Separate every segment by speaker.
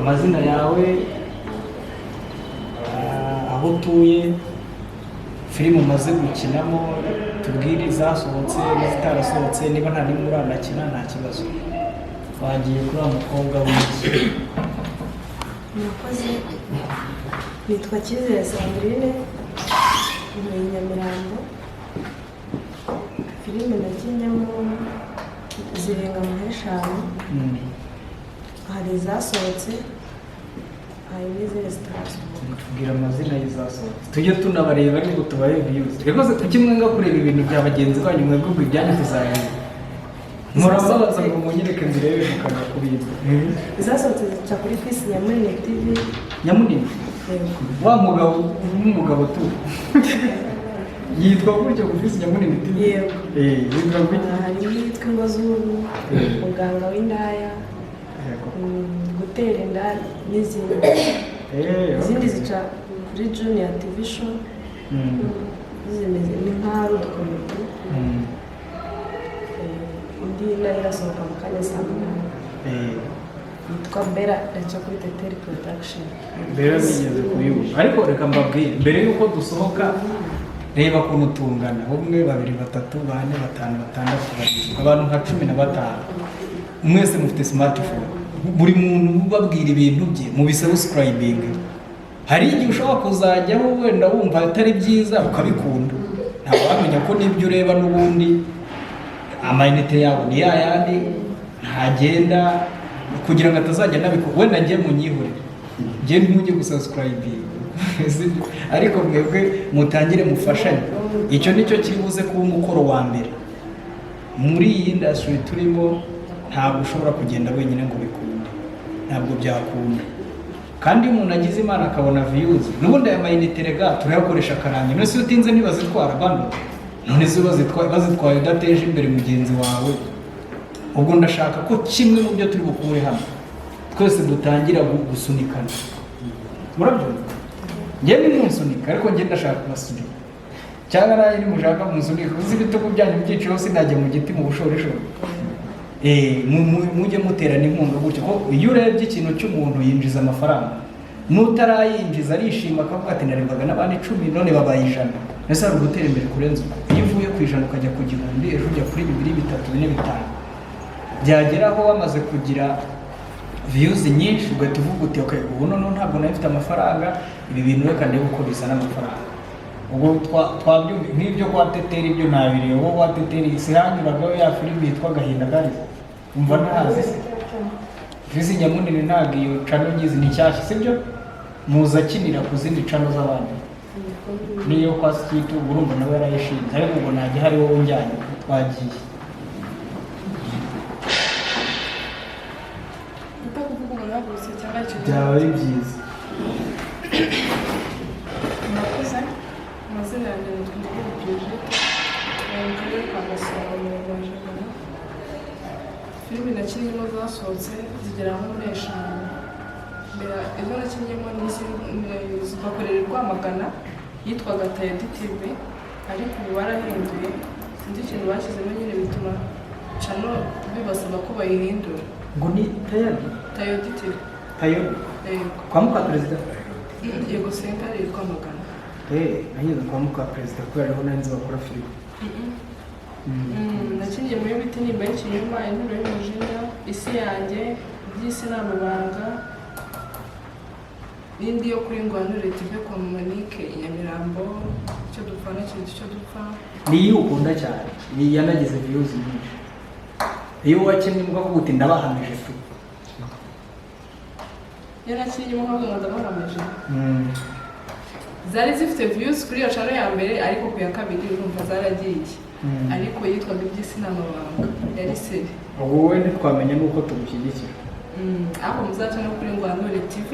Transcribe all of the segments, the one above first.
Speaker 1: amazina yawe, aho utuye, filime umaze gukinamo, tubwire izasohotse n'izitarasohotse, niba nta n'imwe uranakina nta kibazo. Wagiye kuri wa mukobwa w'iki?
Speaker 2: Murakoze, nitwa Cyizere Sandrine, ni Nyamirambo. Filime nakinyemo zirenga mu 5, hari izasohotse, hari n'izindi zitarasohoka.
Speaker 1: Tubwira amazina y'izasohotse tujye tunabareba ariko tubaye views. Rwose tukimwenga kureba ibintu bya bagenzi banyu mwebwe ibyanyu tuzareba. Murabaza ngo munyereke mbirebe mukanga kubintu.
Speaker 2: Izasohotse zica kuri Fisi Nyamunini TV.
Speaker 1: Nyamunini? Wa mugabo n'umugabo tu. Yitwa gutyo ku Fisi Nyamunini TV.
Speaker 2: Yego.
Speaker 1: Yitwa gutyo.
Speaker 2: Hari yitwa Ngazuru, muganga w'indaya, gutera inda n'izindi. Izindi zica kuri Junior TV show. Zimeze ni nka Rudukomedi. Indi nayo irasohoka mu kanya saa 8. Yitwa Bera yaca kuri Teteri Production.
Speaker 1: Bera nigeze kuyumva. Ariko reka mbabwire mbere yuko dusohoka reba kuntu tungana 1 2 3 4 5 6 7 abantu nka 15 mwese mufite smartphone. Buri muntu ubabwira ibintu bye mu bisubscribing. Hari igihe ushobora kuzajyaho wenda wumva atari byiza ukabikunda. Ntabwo wamenya ko nibyo ureba n'ubundi amayinite yawe ni yandi ntagenda kugira ngo atazajya nabiko wenda njye munyihurire. Njye ntujye gusubscribing. Ariko mwebwe mutangire mufashanye. Icyo nicyo kibuze kuba umukoro wa mbere. Muri iyi industry turimo ntabwo ushobora kugenda wenyine ngo bikunde. Ntabwo byakunda. Kandi umuntu agize Imana akabona views. Nubundi aya mayinite rega turayakoresha karangi. None se utinze ntibazitwara bando. None se bazitwaye udateje imbere mugenzi wawe. Ubwo ndashaka ko kimwe mu byo turi bukure hano twese dutangira gusunikana. Murabyumva? Njye ni munsunika ariko njye ndashaka kubasunika. Cyangwa nayo ni mushaka munsunika. Uzi ibitugu byanyu byiciro sinajye mu giti mu bushorishoro. Mujye muterana inkunga gutyo ko iyo urebye ikintu cy'umuntu yinjiza amafaranga n'utarayinjiza arishima akavuga ati narebaga n'abandi 10 none babaye 100. Ese ari ugutera imbere kurenza iyo uvuye ku 100 ukajya ku 1000 ejo ujya kuri 2 3 4 5 byageraho wamaze kugira views nyinshi ugahita uvuga uti okay ubu none ntabwo nafite amafaranga ibi bintu reka ndebe uko bisa n'amafaranga. Ubwo twabyumva nk'ibyo kwa Teteri ibyo nabireba wowe wa Teteri isihanyuraga ya filime yitwa Gahinda kandi umva ntazi se Fisi Nyamunini ntabwo iyo channel ngizi ni cyashye sibyo muza kinira ku zindi channel z'abandi niyo kwa Skitu urumva nawe yarayishinze ariko ubwo najye hari wowe njyanye twagiye byaba ari byiza.
Speaker 3: Murakoze, amazina yanjye ni Brigitte, mu karere ka Gasabo mu Rwanda. Filime nakinyemo zasohotse zigera nko muri 5. Mbere izo nakinyemo bakorera i Rwamagana yitwaga Tayodi TV, ariko ubu barahinduye sinzi ikintu bashyizemo nyine bituma channel bibasaba ko bayihindura.
Speaker 1: Ngo ni
Speaker 3: Tayodi TV.
Speaker 1: Tayodi? Kwa muka perezida?
Speaker 3: Yego sentare yitwa Rwamagana.
Speaker 1: Nanyuze kwa muka perezida kubera ariho nanzi bakora filime.
Speaker 3: Nakingiye muri biti nimba y'ikinyuma, inturo y'umujinya, isi yanjye, iby'isi n'amabanga, n'indi yo kuri Ngwanure TV kwa Monique i Nyamirambo, icyo dupfa n'ikintu icyo dupfa.
Speaker 1: Niyo ukunda cyane, ni yanagize views nyinshi. Iyo wakinnye mukavuga uti ndabahamije tu.
Speaker 3: Yarakinnye mukavuga ngo ndabahamije. Zari zifite views kuri iyo channel ya mbere ariko ku ya kabiri urumva zaragiye. Ariko yitwaga iby'isi n'amabanga yari seri.
Speaker 1: Wowe ntitwamenye nuko tugushyigikira.
Speaker 3: Aho muzaca no kuri Ngwanure TV.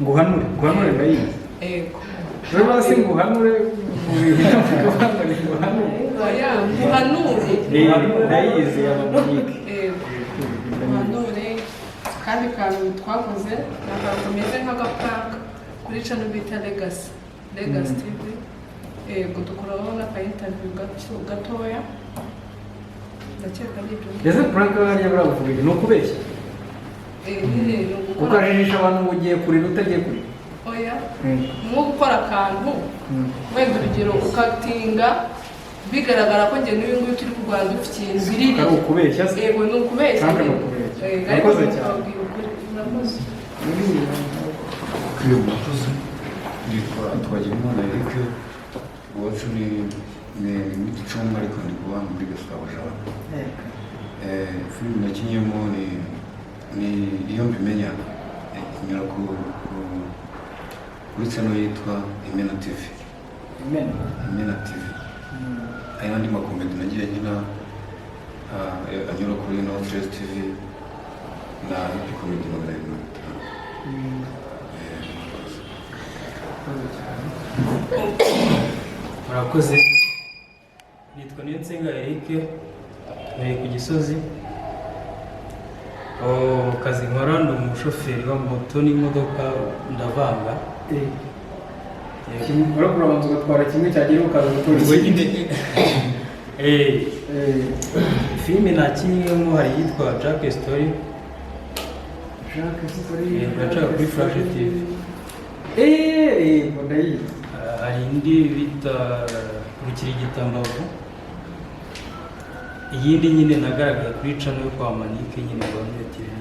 Speaker 1: Ngwanure ndayizi.
Speaker 3: Ego.
Speaker 1: Wewe basi nguhanure ndayizi ya Monique.
Speaker 3: Ego. Ngwanure kandi kantu twakoze ntabwo kameze nk'agaprank kuri channel bita Legacy TV. Ego dukuraho n'aka interview gatoya. Ndakeka n'ibyo.
Speaker 1: Ese prank yari yavuga ni ukubeshya. ukajijisha abantu ngo ugiye kurira utagiye kurira
Speaker 3: oya nko gukora akantu wenda urugero ukatinga bigaragara ko njye n'uyu nguyu turi kurwana dufite inzu iriri
Speaker 1: ari ukubeshya se
Speaker 3: yego ni ukubeshya
Speaker 1: cyangwa ni ukubeshya
Speaker 3: ariko
Speaker 1: urakoze cyane
Speaker 3: murakoze
Speaker 4: kwiyo mutuzo yitwa Twagirimana Eric iwacu ni mu Gicumbi ariko ndi kuba muri Gasabo Jean filime nakinyemo ni iyo mbimenya inyura kuri channel yitwa Imena TV Imena TV aya andi makomedi nagiye nkina anyura kuri No Stress TV na Happy Comedy Magazine.
Speaker 5: murakoze nitwa Niyonsenga Eric ntuye ku Gisozi kazi nkora ni umushoferi wa moto n'imodoka ndavanga
Speaker 1: urakura abanza ugatwara kimwe cyagiye ukaza gutora
Speaker 5: filime nakinnyeho hari iyitwa Jack Story iraca kuri Flash TV
Speaker 1: ndayizi
Speaker 5: hari indi bita Rukirigitambavu iyindi nyine nagaragaye kuri channel yo kwa Manike nyine Rwanda TV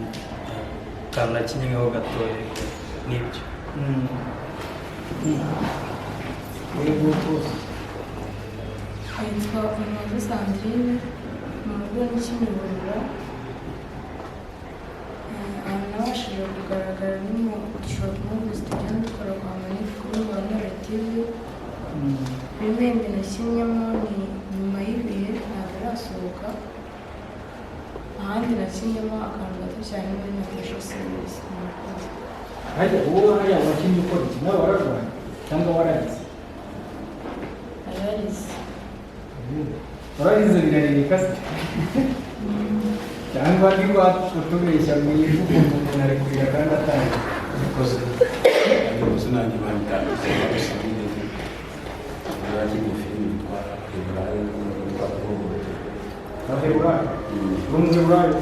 Speaker 5: kandi nakinnyeho gatoya n'ibyo
Speaker 3: yitwa Umaze Sandrine mu rugo n'Ikimiburura nabashije kugaragara no mu short movies tugenda dukora kwa Manike kuri Rwanda TV ibindi nakinnyemo ni nyuma y'ibihe ntabwo irasohoka ahandi nakinnyemo akantu gato cyane muri Natasha Series
Speaker 1: hajya uwo hariya wakinnye ukora iki nawe wararwaye cyangwa wararize wararize biraririka se cyangwa niba utubeshya ngo yivuge umuntu arekurira kandi atari
Speaker 4: Because uzi nanjye bantanditse abasabine bagiye filime yitwa Heburayo yitwa
Speaker 1: Heburayo Heburayo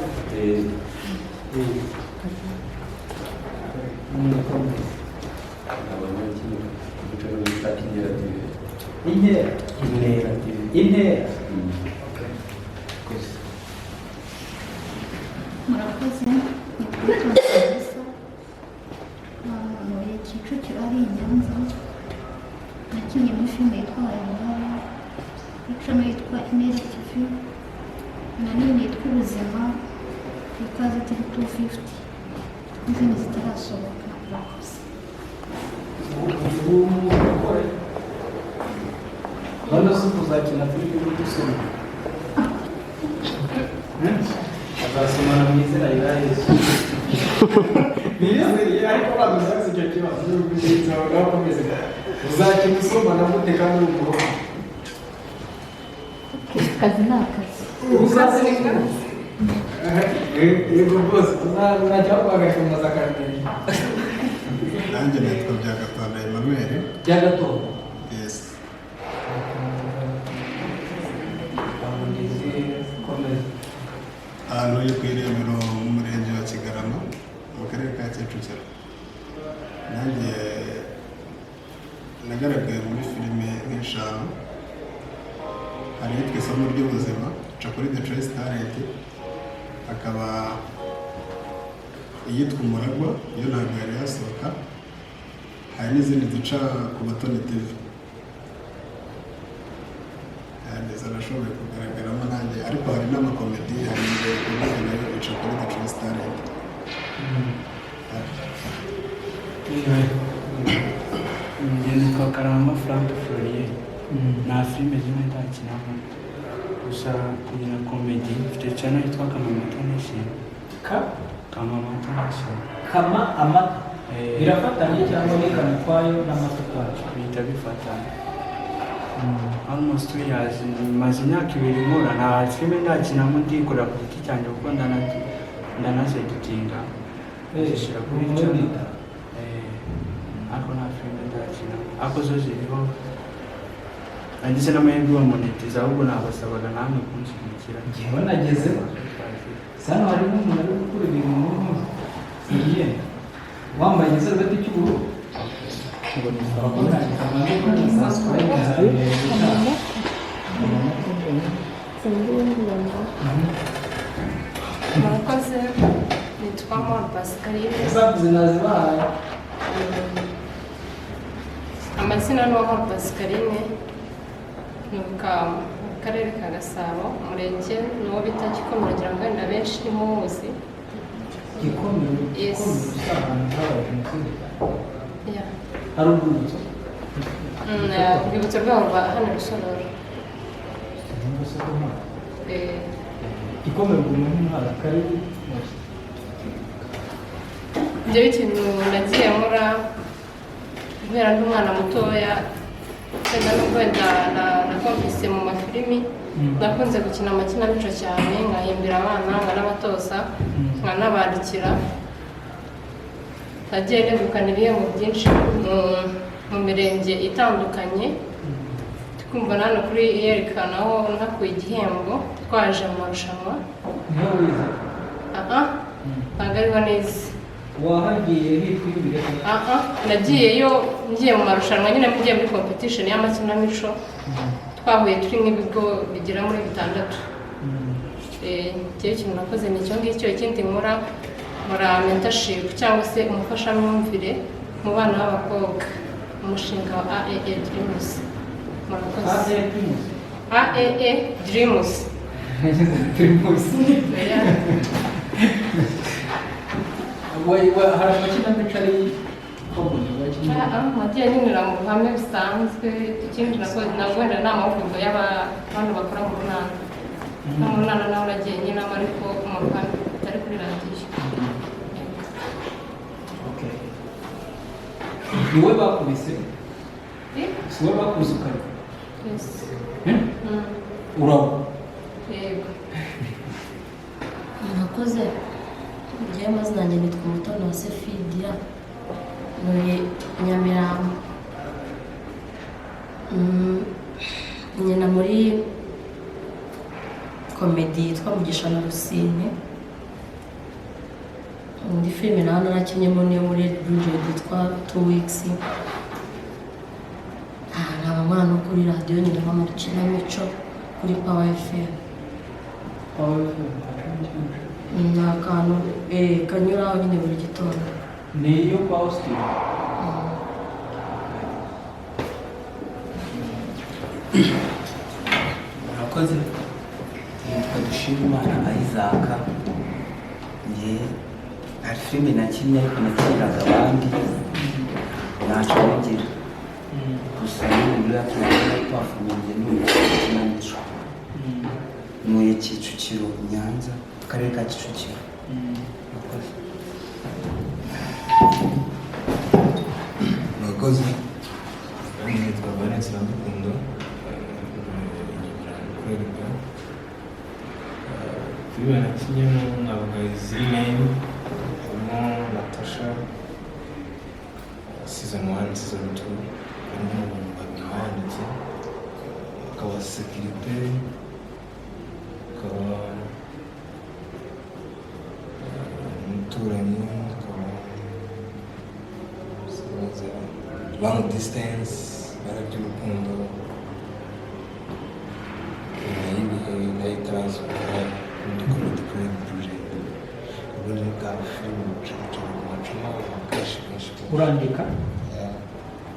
Speaker 6: murakoze muri Kicukiro ari i Nyanza nakinnye muri filime yitwa Abakinnyi icamo yitwa Ineza TV na nini yitwa Ubuzima ikaze turi 250 n'izindi zitarasohoka murakoze
Speaker 1: hano si kuzakina turi dusoma
Speaker 5: azasomana mu izina rya Yesu
Speaker 1: Minisitiri ariko badusaze icyo kibazo n'ubwiza bwakomeze uzakina usomana gute kandi uri
Speaker 6: akazi ni akazi
Speaker 1: uzaseka yego rwose uzajya wagakomaza akarere
Speaker 7: nanjye nitwa Byagatonda Emmanuel
Speaker 1: byagatonda
Speaker 7: yes ahantu uri ku Iremero mu murenge wa Kigarama mu karere ka Kicukiro nanjye nagaragaye muri filime nk'eshanu hari iyitwa Isomo ry'Ubuzima ica kuri The Choice Talent hakaba iyitwa Umuragwa iyo ntabwo yari yasohoka hari n'izindi zica ku Batoni TV ndetse arashoboye kugaragaramo nanjye ariko hari n'amakomedi hari n'ibindi nayo ica kuri The Choice Talent
Speaker 8: nitwa Karama Frank Florier nta filime zimwe ntakinamo gusa kugira komedi mfite channel yitwa Kamamata Nation Kamamata Nation
Speaker 1: kama amata birafatanye cyangwa bikana kwayo n'amata kwayo
Speaker 8: bihita bifatanya almost 2 years maze imyaka 2 nkora nta filime ntakinamo ndikorera ku giti cyanjye kuko ndanasedutinga zishyira kuri channel ariko nta filime ntakinamo ariko zo ziriho ndetse n'amahirwe wa monetiza ahubwo nabasabaga namwe kunshyigikira
Speaker 1: ngewe nageze hano harimo umuntu ari gukora ibintu nk'ubu imyenda wambaye igisarubeti cy'ubururu
Speaker 2: murakoze nitwa Mama Pascaline
Speaker 1: zavuze nazibahaye
Speaker 2: amazina ni Mama Pascaline nuka mu karere ka Gasabo umurenge n'uwo bita Gikomero ngira ngo wenda benshi ntimuzi
Speaker 1: Gikomero
Speaker 2: Yes.
Speaker 1: ahantu habaye jenoside
Speaker 2: Yeah.
Speaker 1: hari urwibutso
Speaker 2: urwibutso rwabo rwa hano Rusororo
Speaker 1: Gikomero umuntu ntara karibu
Speaker 2: ibyo ikintu nagiye nkora guhera ndi umwana mutoya wenda nubwo wenda nakumvise mu mafilimi nakunze gukina amakinamico cyane nkahimbira abana nkanabatoza nkanabandikira nagiye negukana ibihembo byinshi mu mirenge itandukanye twumva hano kuri yerekana aho nakuye igihembo twaje mu marushanwa
Speaker 1: niho wize
Speaker 2: ntabwo ariho neza
Speaker 1: wahagiye hitwa imbere
Speaker 2: nagiyeyo ngiye mu marushanwa nyine mugiye muri competition y'amakinamico twahuye turi nk'ibigo bigera muri 6 igihe ikintu nakoze ni icyo ngicyo ikindi nkora mentorship cyangwa se umufashamyumvire mu bana b'abakobwa umushinga wa AAA Dreams murakoze AAA Dreams
Speaker 1: hari amakinamico ari
Speaker 2: nagiye nyinjira mu ruhame bisanzwe ikindi nakoze nabwo wenda ni amahugurwa y'abantu bakora mu runana no mu runana naho nagiye nyinamo ariko mu ruhame atari kuri radiyo
Speaker 1: ni wowe bakubise si wowe bakuze ukareka urabo
Speaker 2: yego
Speaker 9: murakoze njyewe amazina yanjye nitwa Umutoni wa Sefidia muri Nyamirambo nyina muri komedi yitwa Mugisha na Rusine muri filime naho narakinyemo niyo muri budget yitwa 2 weeks nkaba nkora no kuri radiyo nyine nko mu kinamico kuri Power FM ni akantu kanyuraho nyine buri gitondo
Speaker 1: ni iyo Faustin
Speaker 10: murakoze nitwa Dushimimana Isaac njye hari filime nakinnye ariko nakiniraga abandi ntacyo ngira gusa n'ubu yakinaga twafungiye n'umukinamico ntuye Kicukiro Nyanza akarere ka Kicukiro
Speaker 11: murakoze nitwa Valence Iradukunda filime nakinyemo navuga iziri name harimo Natasha season 1 season 2 harimo abantu babiri banditse akaba sekirite akaba umuturanyi akaba long distance baraby'urukundo ibihe nayitarazukora n'udukomedi kuri project ubundi bwa filime bucaca ku macumu kenshi kenshi
Speaker 1: urandika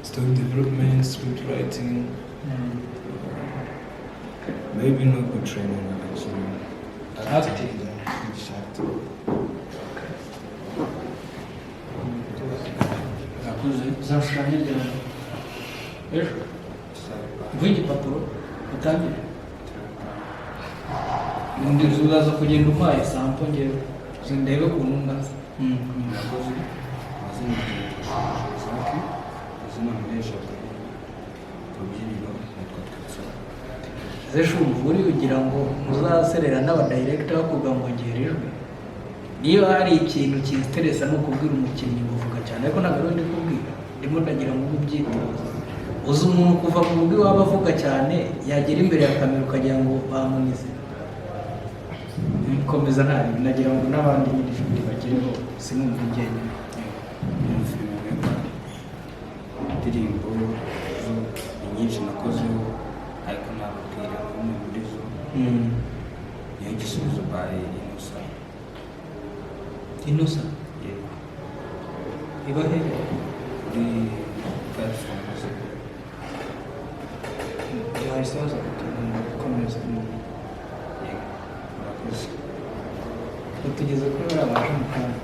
Speaker 11: story development script writing maybe no good training actually acting
Speaker 1: nakuze uzashushanya ryari ejo nguhe igipapuro utangire undi uzaza kugenda umpaye sampo ngewe ndebe ukuntu ngaza
Speaker 11: nakoze amazina Zaki izina nkoresha rubyiniro nitwa Twitsa
Speaker 1: zeshu uri ugira ngo muzaserera n'abadirector bakuvuga ngo ngere ijwi niyo hari ikintu kiteresa no kubwira umukinnyi uvuga cyane ariko ntabwo ndi kubwira ndimo ndagira ngo ubyitoze uzi umuntu kuva mu rugo iwabo avuga cyane yagera imbere ya kamera ukagira ngo bamunize komeza nagira ngo n'abandi nyine bagereho sinumva njyenyine.
Speaker 8: Muri filime rero indirimbo zo ni nyinshi nakozeho ariko nababwira umwe muri zo niyo gisubizo by Innocent. Yego.
Speaker 1: Iba he?
Speaker 8: Kuri platform zose.
Speaker 1: Yahisaza gukomeza.
Speaker 8: Yego. Murakoze.
Speaker 1: Tugeze kuri uriya waje mu kanwa.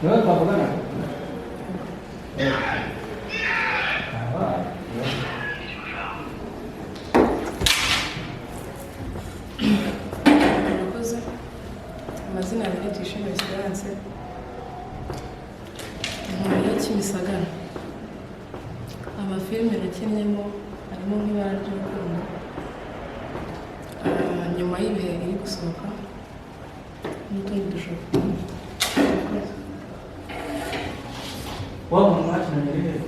Speaker 1: Niba twavugana?
Speaker 3: Murakoze. Amazina yanjye ni Tuyishime Esperance. Ntuye Kimisagara. Amafilime nakinnyemo harimo nk'ibara ry'urukundo. Nyuma y'ibihe iri gusohoka n'utundi dushobora.
Speaker 1: Wa muntu wakinanye rero.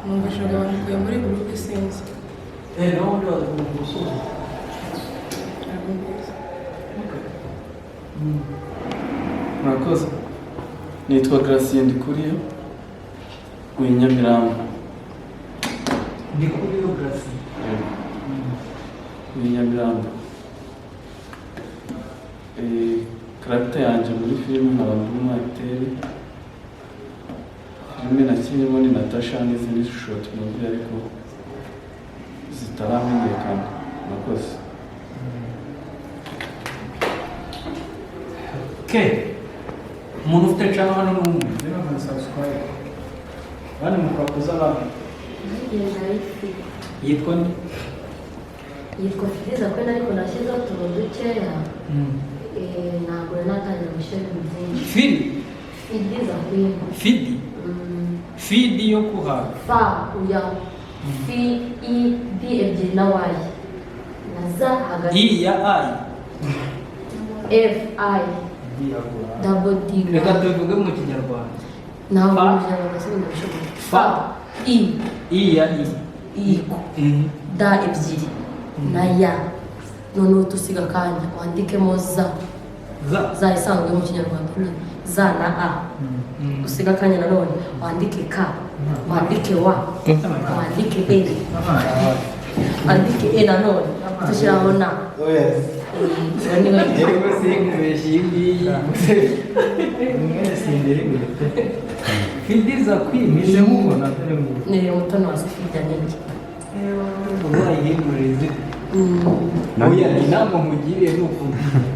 Speaker 3: Numvise abantu kuya muri groupe sinzi.
Speaker 1: Nawe undi wagusubiza.
Speaker 12: Murakoze. Nitwa Gratien ndi kuri Nyamirambo.
Speaker 1: Ndi kuri yo Gratien.
Speaker 12: Nyamirambo. Karagita yanjye muri filime nkaba ndi umwateri. Filime nakinnye ni Natasha n'izindi short movie ariko zitaramenyekana. Murakoze.
Speaker 1: Okay. Umuntu ufite channel hano n'umwe. Rero na subscribe. Bani mukakuza abantu. Yitwa nde?
Speaker 9: Yitwa Filiza ko ariko nashyizeho utuntu dukeya. Ntabwo natangira gushyira ibintu
Speaker 1: Fili?
Speaker 9: Filiza kwini.
Speaker 1: Fidi? Fidi yo kuha.
Speaker 9: Fa uya. Fi I D ebyiri na Y. Na za hagati.
Speaker 1: I ya I.
Speaker 9: F I. Double D.
Speaker 1: Reka tuvuge mu Kinyarwanda.
Speaker 9: Ntabwo Kinyarwanda sinzi ndabishobora. Fa I.
Speaker 1: I ya I.
Speaker 9: I. Da ebyiri. Na ya. Noneho tusiga akanya wandikemo za. Za isanzwe mu Kinyarwanda ni za na a. Usiga akanya nanone wandike ka. Wandike wa. Wandike e. Wandike e nanone. Tushyiraho na.
Speaker 1: Filiza kwimize mubona
Speaker 9: ni mutoni wa Sofia nyingi.
Speaker 1: Wayihimurize. Oya inama mugiriye nuko.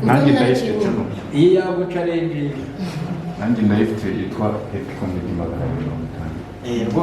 Speaker 4: Nanjye ndayifite.
Speaker 1: Iyi yabo challenge.
Speaker 4: Nanjye ndayifite yitwa Epic Comedy 550.
Speaker 1: Rwose